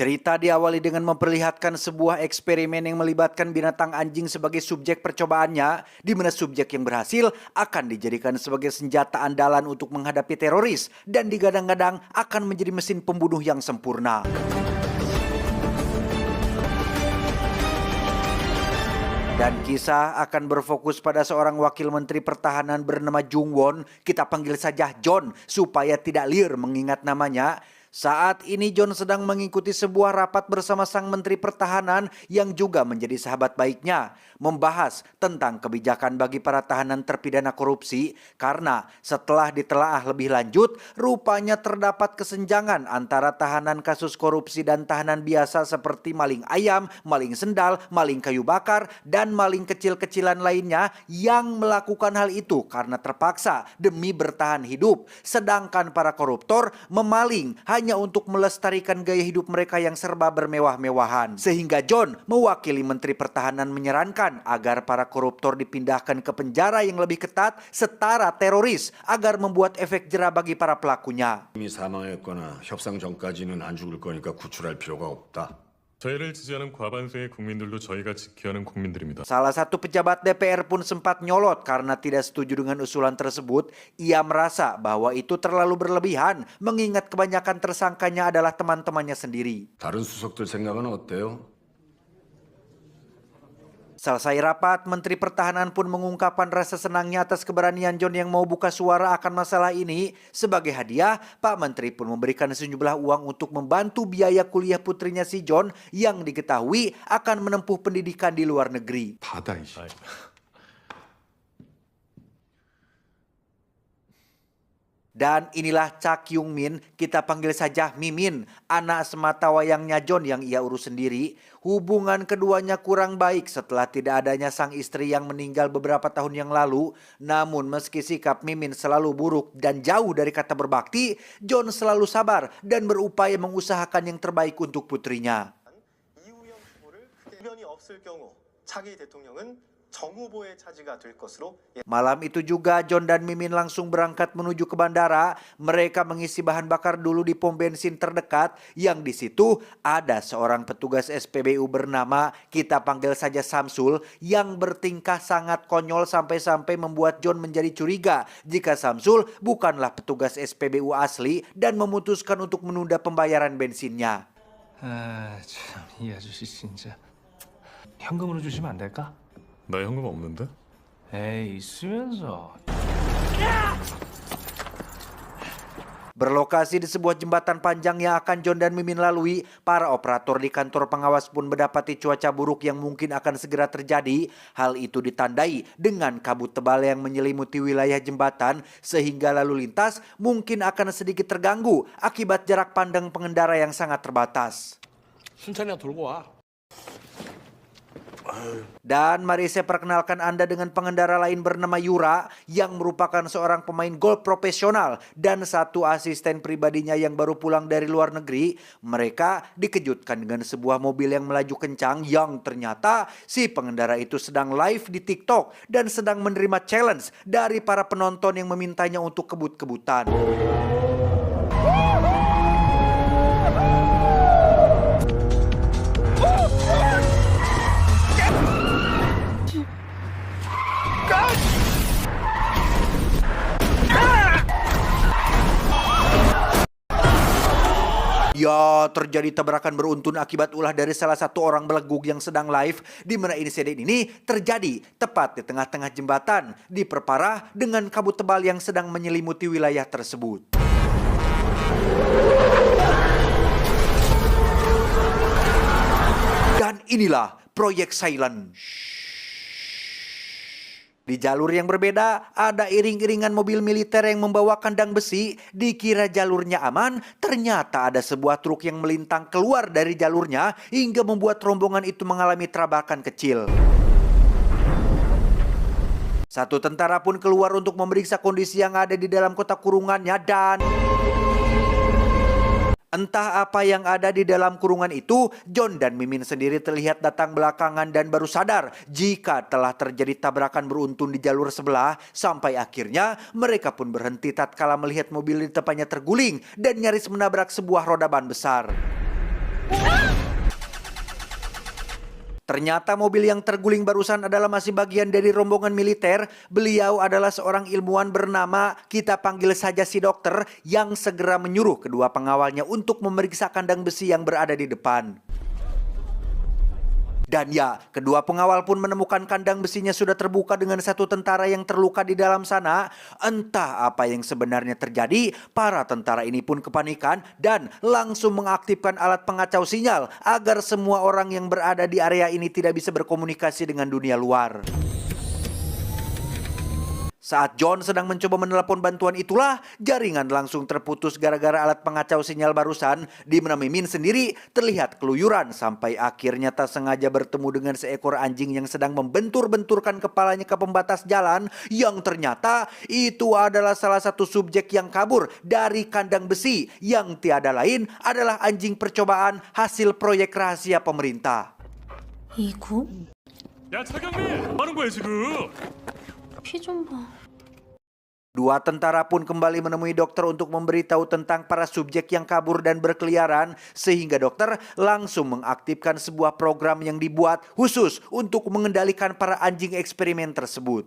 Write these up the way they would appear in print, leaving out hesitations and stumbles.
Cerita diawali dengan memperlihatkan sebuah eksperimen yang melibatkan binatang anjing sebagai subjek percobaannya, di mana subjek yang berhasil akan dijadikan sebagai senjata andalan untuk menghadapi teroris dan digadang-gadang akan menjadi mesin pembunuh yang sempurna. Dan kisah akan berfokus pada seorang wakil menteri pertahanan bernama Jung Won, kita panggil saja John supaya tidak liar mengingat namanya. Saat ini John sedang mengikuti sebuah rapat bersama sang menteri pertahanan yang juga menjadi sahabat baiknya, membahas tentang kebijakan bagi para tahanan terpidana korupsi karena setelah ditelaah lebih lanjut, rupanya terdapat kesenjangan antara tahanan kasus korupsi dan tahanan biasa seperti maling ayam, maling sendal, maling kayu bakar, dan maling kecil-kecilan lainnya yang melakukan hal itu karena terpaksa demi bertahan hidup. Sedangkan para koruptor memaling hanya untuk melestarikan gaya hidup mereka yang serba bermewah-mewahan. Sehingga John mewakili Menteri Pertahanan menyarankan agar para koruptor dipindahkan ke penjara yang lebih ketat setara teroris agar membuat efek jera bagi para pelakunya. 이미 사망했거나 협상 전까지는 안 죽을 거니까 구출할 필요가 없다. 저희를 지지하는 과반수의 국민들도 저희가 지켜하는 국민들입니다. Salah satu pejabat DPR pun sempat nyolot karena tidak setuju dengan usulan tersebut. Ia merasa bahwa itu terlalu berlebihan mengingat kebanyakan tersangkanya adalah teman-temannya sendiri. 다른 수석들 생각은 어때요? Selesai rapat, Menteri Pertahanan pun mengungkapkan rasa senangnya atas keberanian John yang mau buka suara akan masalah ini. Sebagai hadiah, Pak Menteri pun memberikan sejumlah uang untuk membantu biaya kuliah putrinya si John yang diketahui akan menempuh pendidikan di luar negeri. Dan inilah Cha Kyung Min, kita panggil saja Mimin, anak semata wayangnya John yang ia urus sendiri. Hubungan keduanya kurang baik setelah tidak adanya sang istri yang meninggal beberapa tahun yang lalu. Namun meski sikap Mimin selalu buruk dan jauh dari kata berbakti, John selalu sabar dan berupaya mengusahakan yang terbaik untuk putrinya. 이후연 후보를 대변이 없을 경우 차기 대통령은 정 후보의 차지가 될 것으로. Malam itu juga John dan Mimin langsung berangkat menuju ke bandara. Mereka mengisi bahan bakar dulu di pom bensin terdekat yang di situ ada seorang petugas SPBU bernama, kita panggil saja Samsul, yang bertingkah sangat konyol sampai-sampai membuat John menjadi curiga jika Samsul bukanlah petugas SPBU asli dan memutuskan untuk menunda pembayaran bensinnya. 참, 이 아저씨 진짜. 현금으로 주시면 안 될까? 나 현금 없는데? 에이, 있으면서. Berlokasi di sebuah jembatan panjang yang akan John dan Mimin lalui, para operator di kantor pengawas pun mendapati cuaca buruk yang mungkin akan segera terjadi. Hal itu ditandai dengan kabut tebal yang menyelimuti wilayah jembatan sehingga lalu lintas mungkin akan sedikit terganggu akibat jarak pandang pengendara yang sangat terbatas. 순찰이나 돌고 와. Dan mari saya perkenalkan Anda dengan pengendara lain bernama Yura yang merupakan seorang pemain golf profesional dan satu asisten pribadinya yang baru pulang dari luar negeri. Mereka dikejutkan dengan sebuah mobil yang melaju kencang yang ternyata si pengendara itu sedang live di TikTok dan sedang menerima challenge dari para penonton yang memintanya untuk kebut-kebutan. Ya, terjadi tabrakan beruntun akibat ulah dari salah satu orang belegug yang sedang live, di mana insiden ini terjadi tepat di tengah-tengah jembatan, diperparah dengan kabut tebal yang sedang menyelimuti wilayah tersebut. Dan inilah proyek Silent. Di jalur yang berbeda, ada iring-iringan mobil militer yang membawa kandang besi. Dikira jalurnya aman, ternyata ada sebuah truk yang melintang keluar dari jalurnya hingga membuat rombongan itu mengalami tabrakan kecil. Satu tentara pun keluar untuk memeriksa kondisi yang ada di dalam kotak kurungannya dan... Entah apa yang ada di dalam kurungan itu, John dan Mimin sendiri terlihat datang belakangan dan baru sadar jika telah terjadi tabrakan beruntun di jalur sebelah. Sampai akhirnya mereka pun berhenti tatkala melihat mobil di depannya terguling dan nyaris menabrak sebuah roda ban besar. Ternyata mobil yang terguling barusan adalah masih bagian dari rombongan militer. Beliau adalah seorang ilmuwan bernama, kita panggil saja si dokter, yang segera menyuruh kedua pengawalnya untuk memeriksa kandang besi yang berada di depan. Dan ya, kedua pengawal pun menemukan kandang besinya sudah terbuka dengan satu tentara yang terluka di dalam sana. Entah apa yang sebenarnya terjadi, para tentara ini pun kepanikan dan langsung mengaktifkan alat pengacau sinyal agar semua orang yang berada di area ini tidak bisa berkomunikasi dengan dunia luar. Saat John sedang mencoba menelepon bantuan itulah, jaringan langsung terputus gara-gara alat pengacau sinyal barusan, di mana Mimin sendiri terlihat keluyuran sampai akhirnya tak sengaja bertemu dengan seekor anjing yang sedang membentur-benturkan kepalanya ke pembatas jalan, yang ternyata itu adalah salah satu subjek yang kabur dari kandang besi, yang tiada lain adalah anjing percobaan hasil proyek rahasia pemerintah. 이거? 야 차경미 뭐 하는 거야 지금? 피 좀 봐. Dua tentara pun kembali menemui dokter untuk memberitahu tentang para subjek yang kabur dan berkeliaran, sehingga dokter langsung mengaktifkan sebuah program yang dibuat khusus untuk mengendalikan para anjing eksperimen tersebut.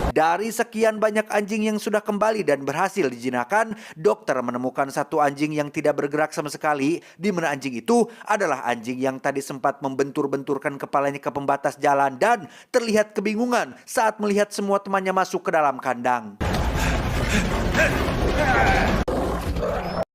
Dari sekian banyak anjing yang sudah kembali dan berhasil dijinakkan, dokter menemukan satu anjing yang tidak bergerak sama sekali, di mana anjing itu adalah anjing yang tadi sempat membentur-benturkan kepalanya ke pembatas jalan dan terlihat kebingungan saat melihat semua temannya masuk ke dalam kandang.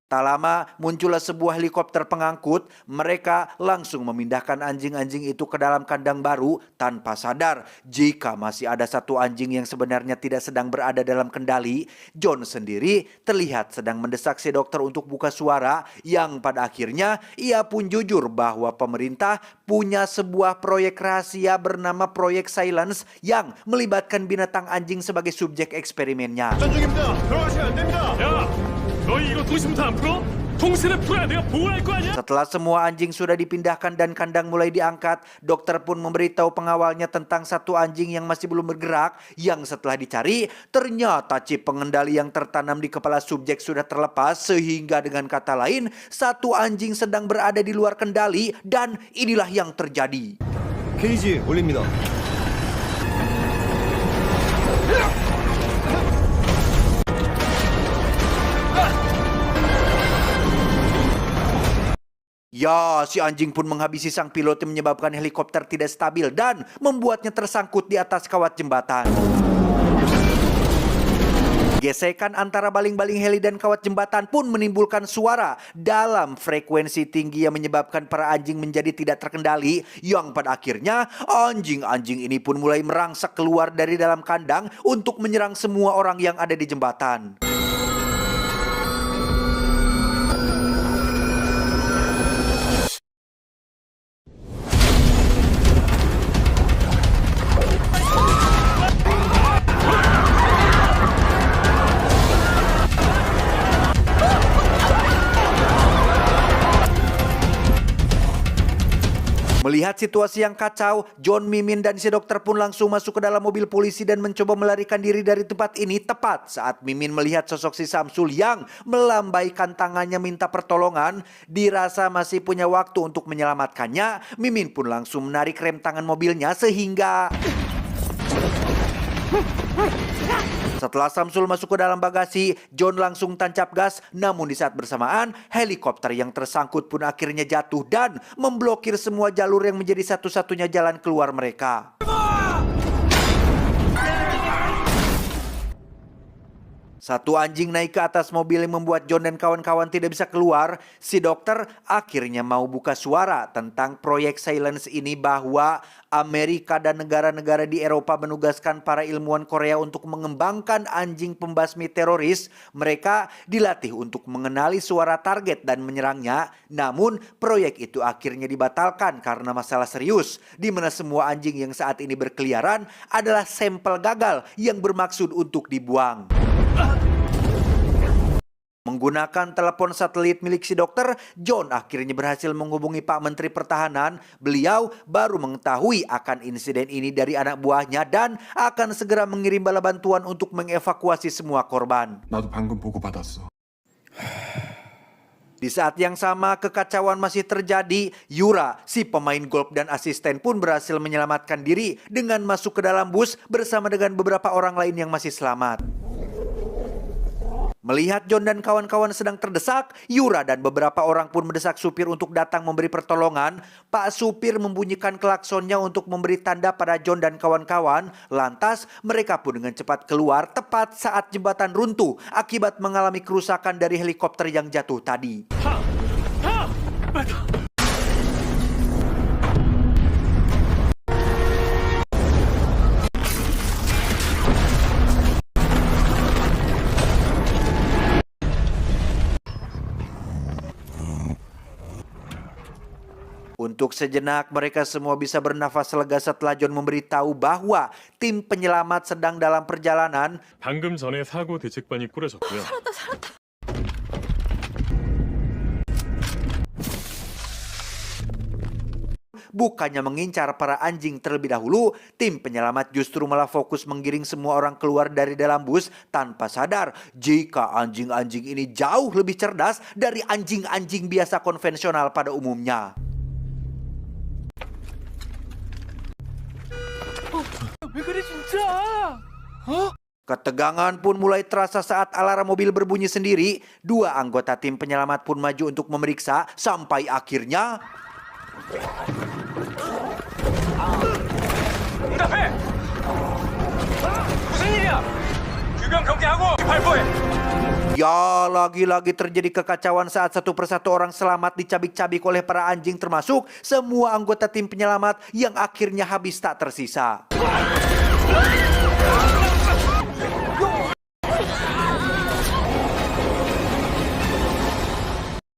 Tak lama muncullah sebuah helikopter pengangkut. Mereka langsung memindahkan anjing-anjing itu ke dalam kandang baru tanpa sadar jika masih ada satu anjing yang sebenarnya tidak sedang berada dalam kendali. John sendiri terlihat sedang mendesak si dokter untuk buka suara, yang pada akhirnya ia pun jujur bahwa pemerintah punya sebuah proyek rahasia bernama Proyek Silence yang melibatkan binatang anjing sebagai subjek eksperimennya. 야 너희 이거 통신부터 안 풀어? 통신을 풀어야 내가 보호할 거 아니야? Setelah semua anjing sudah dipindahkan dan kandang mulai diangkat, dokter pun memberitahu pengawalnya tentang satu anjing yang masih belum bergerak, yang setelah dicari, ternyata chip pengendali yang tertanam di kepala subjek sudah terlepas, sehingga dengan kata lain, satu anjing sedang berada di luar kendali, dan inilah yang terjadi. 케이지 올립니다. Ya, si anjing pun menghabisi sang pilot yang menyebabkan helikopter tidak stabil dan membuatnya tersangkut di atas kawat jembatan. Gesekan antara baling-baling heli dan kawat jembatan pun menimbulkan suara dalam frekuensi tinggi yang menyebabkan para anjing menjadi tidak terkendali, yang pada akhirnya anjing-anjing ini pun mulai merangsek keluar dari dalam kandang untuk menyerang semua orang yang ada di jembatan. Melihat situasi yang kacau, John, Mimin, dan si dokter pun langsung masuk ke dalam mobil polisi dan mencoba melarikan diri dari tempat ini, tepat saat Mimin melihat sosok si Samsul yang melambaikan tangannya minta pertolongan. Dirasa masih punya waktu untuk menyelamatkannya, Mimin pun langsung menarik rem tangan mobilnya sehingga... Setelah Samsul masuk ke dalam bagasi, John langsung tancap gas, namun di saat bersamaan, helikopter yang tersangkut pun akhirnya jatuh dan memblokir semua jalur yang menjadi satu-satunya jalan keluar mereka. Satu anjing naik ke atas mobil yang membuat John dan kawan-kawan tidak bisa keluar. Si dokter akhirnya mau buka suara tentang proyek Silence ini, bahwa Amerika dan negara-negara di Eropa menugaskan para ilmuwan Korea untuk mengembangkan anjing pembasmi teroris. Mereka dilatih untuk mengenali suara target dan menyerangnya. Namun proyek itu akhirnya dibatalkan karena masalah serius, di mana semua anjing yang saat ini berkeliaran adalah sampel gagal yang bermaksud untuk dibuang. Menggunakan telepon satelit milik si dokter, John akhirnya berhasil menghubungi Pak Menteri Pertahanan. Beliau baru mengetahui akan insiden ini dari anak buahnya dan akan segera mengirim bala bantuan untuk mengevakuasi semua korban. 나도 방금 보고받았어. Di saat yang sama, kekacauan masih terjadi. Yura, si pemain golf dan asisten pun berhasil menyelamatkan diri dengan masuk ke dalam bus bersama dengan beberapa orang lain yang masih selamat. Melihat John dan kawan-kawan sedang terdesak, Yura dan beberapa orang pun mendesak supir untuk datang memberi pertolongan. Pak supir membunyikan klaksonnya untuk memberi tanda pada John dan kawan-kawan. Lantas, mereka pun dengan cepat keluar tepat saat jembatan runtuh akibat mengalami kerusakan dari helikopter yang jatuh tadi. Untuk sejenak mereka semua bisa bernafas lega setelah John memberitahu bahwa tim penyelamat sedang dalam perjalanan. 방금 전에 사고 대책반이 꾸려졌고요. Bukannya mengincar para anjing terlebih dahulu, tim penyelamat justru malah fokus menggiring semua orang keluar dari dalam bus tanpa sadar jika anjing-anjing ini jauh lebih cerdas dari anjing-anjing biasa konvensional pada umumnya. Ketegangan pun mulai terasa saat alarm mobil berbunyi sendiri. Dua anggota tim penyelamat pun maju untuk memeriksa sampai akhirnya ya, lagi-lagi terjadi kekacauan saat satu persatu orang selamat dicabik-cabik oleh para anjing termasuk semua anggota tim penyelamat yang akhirnya habis tak tersisa.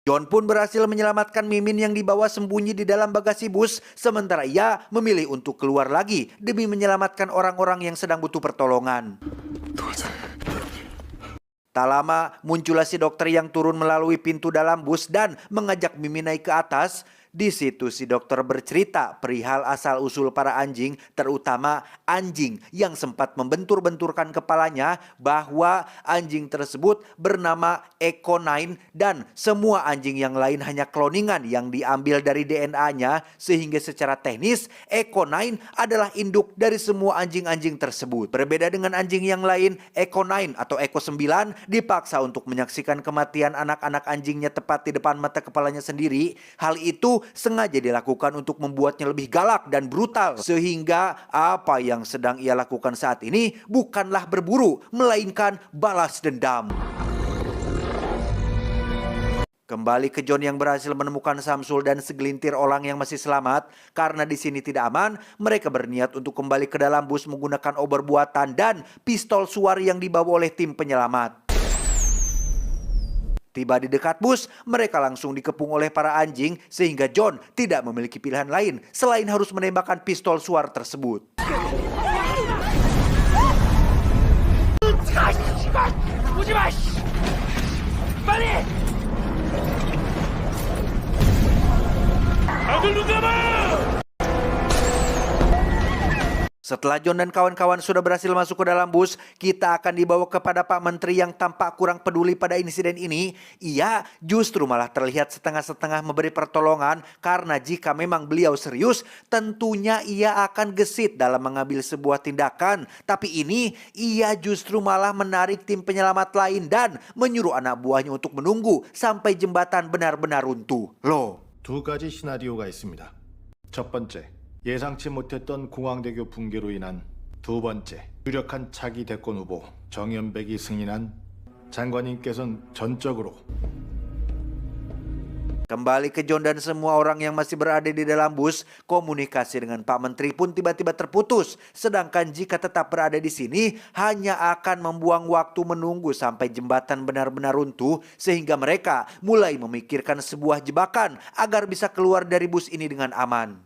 John pun berhasil menyelamatkan Mimin yang dibawa sembunyi di dalam bagasi bus, sementara ia memilih untuk keluar lagi demi menyelamatkan orang-orang yang sedang butuh pertolongan. Tak lama muncullah si dokter yang turun melalui pintu dalam bus dan mengajak Mimin naik ke atas. Di situ si dokter bercerita perihal asal-usul para anjing, terutama anjing yang sempat membentur-benturkan kepalanya, bahwa anjing tersebut bernama Eco9 dan semua anjing yang lain hanya kloningan yang diambil dari DNA-nya, sehingga secara teknis Eco9 adalah induk dari semua anjing-anjing tersebut. Berbeda dengan anjing yang lain, Eco9 atau Eco9 dipaksa untuk menyaksikan kematian anak-anak anjingnya tepat di depan mata kepalanya sendiri. Hal itu sengaja dilakukan untuk membuatnya lebih galak dan brutal, sehingga apa yang sedang ia lakukan saat ini bukanlah berburu, melainkan balas dendam. Kembali ke John yang berhasil menemukan Samsul dan segelintir orang yang masih selamat. Karena di sini tidak aman, mereka berniat untuk kembali ke dalam bus menggunakan obor buatan dan pistol suar yang dibawa oleh tim penyelamat. Tiba di dekat bus, mereka langsung dikepung oleh para anjing sehingga John tidak memiliki pilihan lain selain harus menembakkan pistol suar tersebut. Setelah John dan kawan-kawan sudah berhasil masuk ke dalam bus, kita akan dibawa kepada Pak Menteri yang tampak kurang peduli pada insiden ini. Ia justru malah terlihat setengah-setengah memberi pertolongan karena jika memang beliau serius, tentunya ia akan gesit dalam mengambil sebuah tindakan. Tapi ini, ia justru malah menarik tim penyelamat lain dan menyuruh anak buahnya untuk menunggu sampai jembatan benar-benar runtuh. Loh, 두 가지 시나리오가 있습니다. 첫 번째, 예상치 못했던 공항대교 붕괴로 인한 두 번째, 유력한 차기 대권 후보 정연백이 승인한 장관님께서는 전적으로 kembali ke John dan semua orang yang masih berada di dalam bus, komunikasi dengan Pak Menteri pun tiba-tiba terputus. Sedangkan jika tetap berada di sini, hanya akan membuang waktu menunggu sampai jembatan benar-benar runtuh, sehingga mereka mulai memikirkan sebuah jebakan agar bisa keluar dari bus ini dengan aman.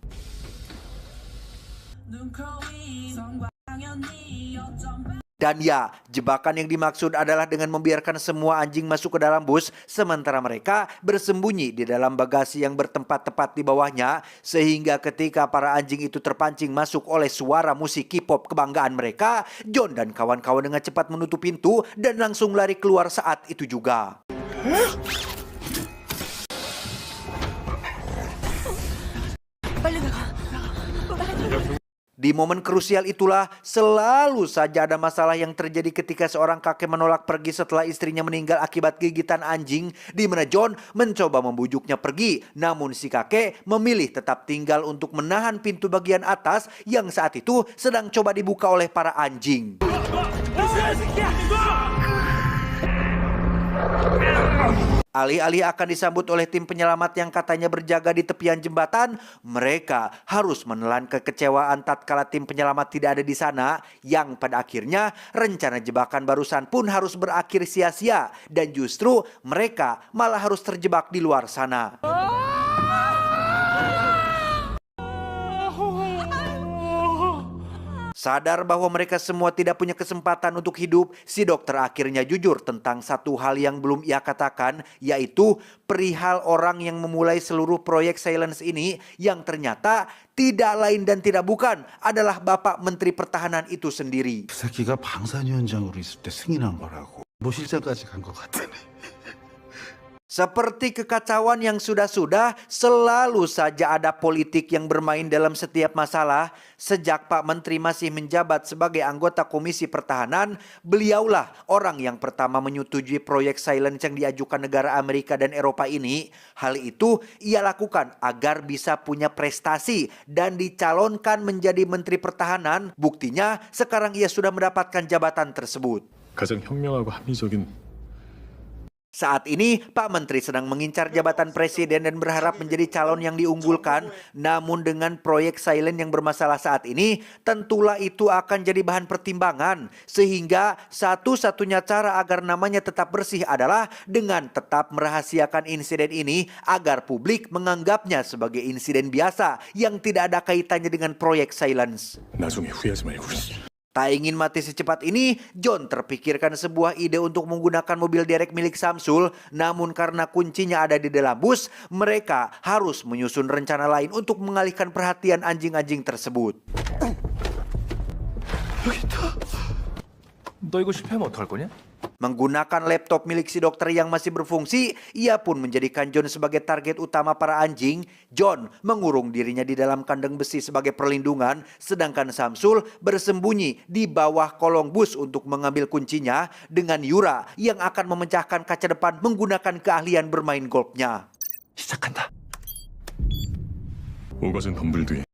Dan ya, jebakan yang dimaksud adalah dengan membiarkan semua anjing masuk ke dalam bus, sementara mereka bersembunyi di dalam bagasi yang bertempat tepat di bawahnya, sehingga ketika para anjing itu terpancing masuk oleh suara musik K-pop kebanggaan mereka, John dan kawan-kawan dengan cepat menutup pintu dan langsung lari keluar saat itu juga. Di momen krusial itulah selalu saja ada masalah yang terjadi ketika seorang kakek menolak pergi setelah istrinya meninggal akibat gigitan anjing, di mana John mencoba membujuknya pergi. Namun si kakek memilih tetap tinggal untuk menahan pintu bagian atas yang saat itu sedang coba dibuka oleh para anjing. Alih-alih akan disambut oleh tim penyelamat yang katanya berjaga di tepian jembatan, mereka harus menelan kekecewaan tatkala tim penyelamat tidak ada di sana, yang pada akhirnya rencana jebakan barusan pun harus berakhir sia-sia dan justru mereka malah harus terjebak di luar sana. Sadar bahwa mereka semua tidak punya kesempatan untuk hidup, si dokter akhirnya jujur tentang satu hal yang belum ia katakan, yaitu perihal orang yang memulai seluruh proyek Silence ini yang ternyata tidak lain dan tidak bukan adalah Bapak Menteri Pertahanan itu sendiri. 그 새끼가 방산위원장으로 있을 때 승인한 거라고. 모실장까지 간 것 같다네. Seperti kekacauan yang sudah-sudah, selalu saja ada politik yang bermain dalam setiap masalah. Sejak Pak Menteri masih menjabat sebagai anggota Komisi Pertahanan, beliaulah orang yang pertama menyetujui proyek Silence yang diajukan negara Amerika dan Eropa ini. Hal itu ia lakukan agar bisa punya prestasi dan dicalonkan menjadi Menteri Pertahanan. Buktinya sekarang ia sudah mendapatkan jabatan tersebut. 가장 현명하고 합리적인 Saat ini, Pak Menteri sedang mengincar jabatan presiden dan berharap menjadi calon yang diunggulkan. Namun dengan proyek Silence yang bermasalah saat ini, tentulah itu akan jadi bahan pertimbangan. Sehingga satu-satunya cara agar namanya tetap bersih adalah dengan tetap merahasiakan insiden ini agar publik menganggapnya sebagai insiden biasa yang tidak ada kaitannya dengan proyek Silence. 나중에 후회하지 말고. Tak ingin mati secepat ini, John terpikirkan sebuah ide untuk menggunakan mobil derek milik Samsul. Namun karena kuncinya ada di dalam bus, mereka harus menyusun rencana lain untuk mengalihkan perhatian anjing-anjing tersebut. 너 이거 실패하면 어떡할 거냐? Menggunakan laptop milik si dokter yang masih berfungsi, ia pun menjadikan John sebagai target utama para anjing. John mengurung dirinya di dalam kandang besi sebagai perlindungan, sedangkan Samsul bersembunyi di bawah kolong bus untuk mengambil kuncinya dengan Yura yang akan memecahkan kaca depan menggunakan keahlian bermain golfnya. 시작한다. 오거진 덤블드에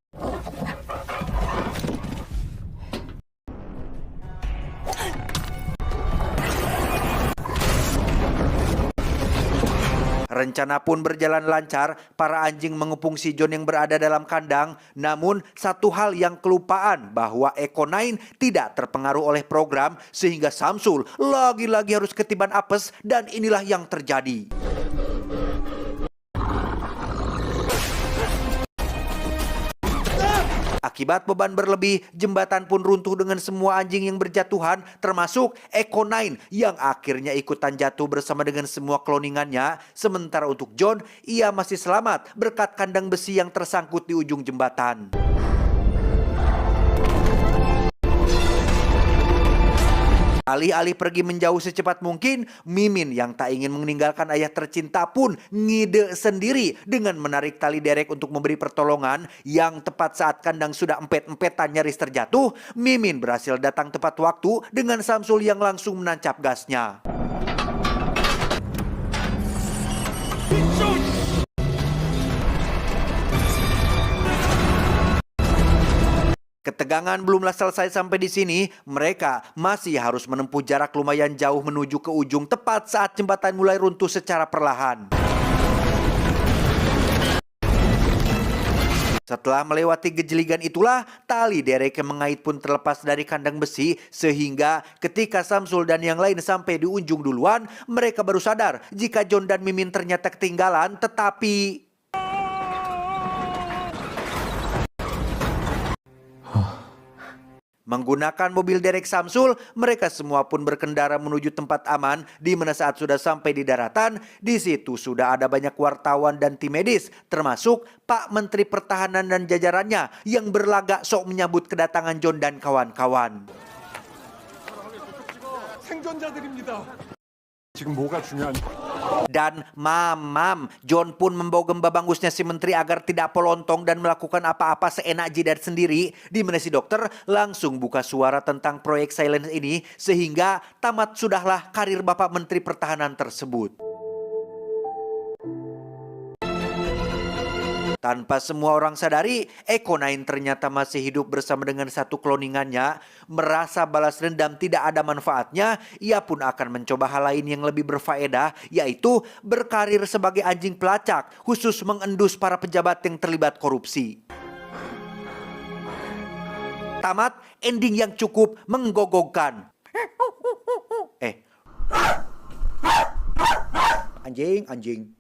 Rencana pun berjalan lancar, para anjing mengepung si John yang berada dalam kandang. Namun satu hal yang kelupaan bahwa Eko9 tidak terpengaruh oleh program sehingga Samsul lagi-lagi harus ketiban apes dan inilah yang terjadi. Akibat beban berlebih, jembatan pun runtuh dengan semua anjing yang berjatuhan, termasuk Eko9 yang akhirnya ikutan jatuh bersama dengan semua kloningannya. Sementara untuk John, ia masih selamat berkat kandang besi yang tersangkut di ujung jembatan. Alih-alih pergi menjauh secepat mungkin, Mimin yang tak ingin meninggalkan ayah tercinta pun ngide sendiri dengan menarik tali derek untuk memberi pertolongan. Yang tepat saat kandang sudah empet-empetan nyaris terjatuh, Mimin berhasil datang tepat waktu dengan Samsul yang langsung menancap gasnya. Ketegangan belumlah selesai sampai di sini, mereka masih harus menempuh jarak lumayan jauh menuju ke ujung tepat saat jembatan mulai runtuh secara perlahan. Setelah melewati gejeligan itulah, tali derek yang mengait pun terlepas dari kandang besi, sehingga ketika Samsul dan yang lain sampai di ujung duluan, mereka baru sadar jika John dan Mimin ternyata ketinggalan, tetapi Menggunakan mobil derek Samsul, mereka semua pun berkendara menuju tempat aman, di mana saat sudah sampai di daratan, di situ sudah ada banyak wartawan dan tim medis, termasuk Pak Menteri Pertahanan dan jajarannya yang berlagak sok menyambut kedatangan John dan kawan-kawan. Dan mamam, John pun membawa gemba bangusnya si menteri agar tidak pelontong dan melakukan apa-apa seenak jidat sendiri, di mana si dokter langsung buka suara tentang proyek silence ini, sehingga tamat sudahlah karir Bapak Menteri Pertahanan tersebut. Tanpa semua orang sadari, Eko Nain ternyata masih hidup bersama dengan satu kloningannya. Merasa balas dendam tidak ada manfaatnya, ia pun akan mencoba hal lain yang lebih berfaedah, yaitu berkarir sebagai anjing pelacak, khusus mengendus para pejabat yang terlibat korupsi. Tamat, ending yang cukup menggogokkan. Anjing.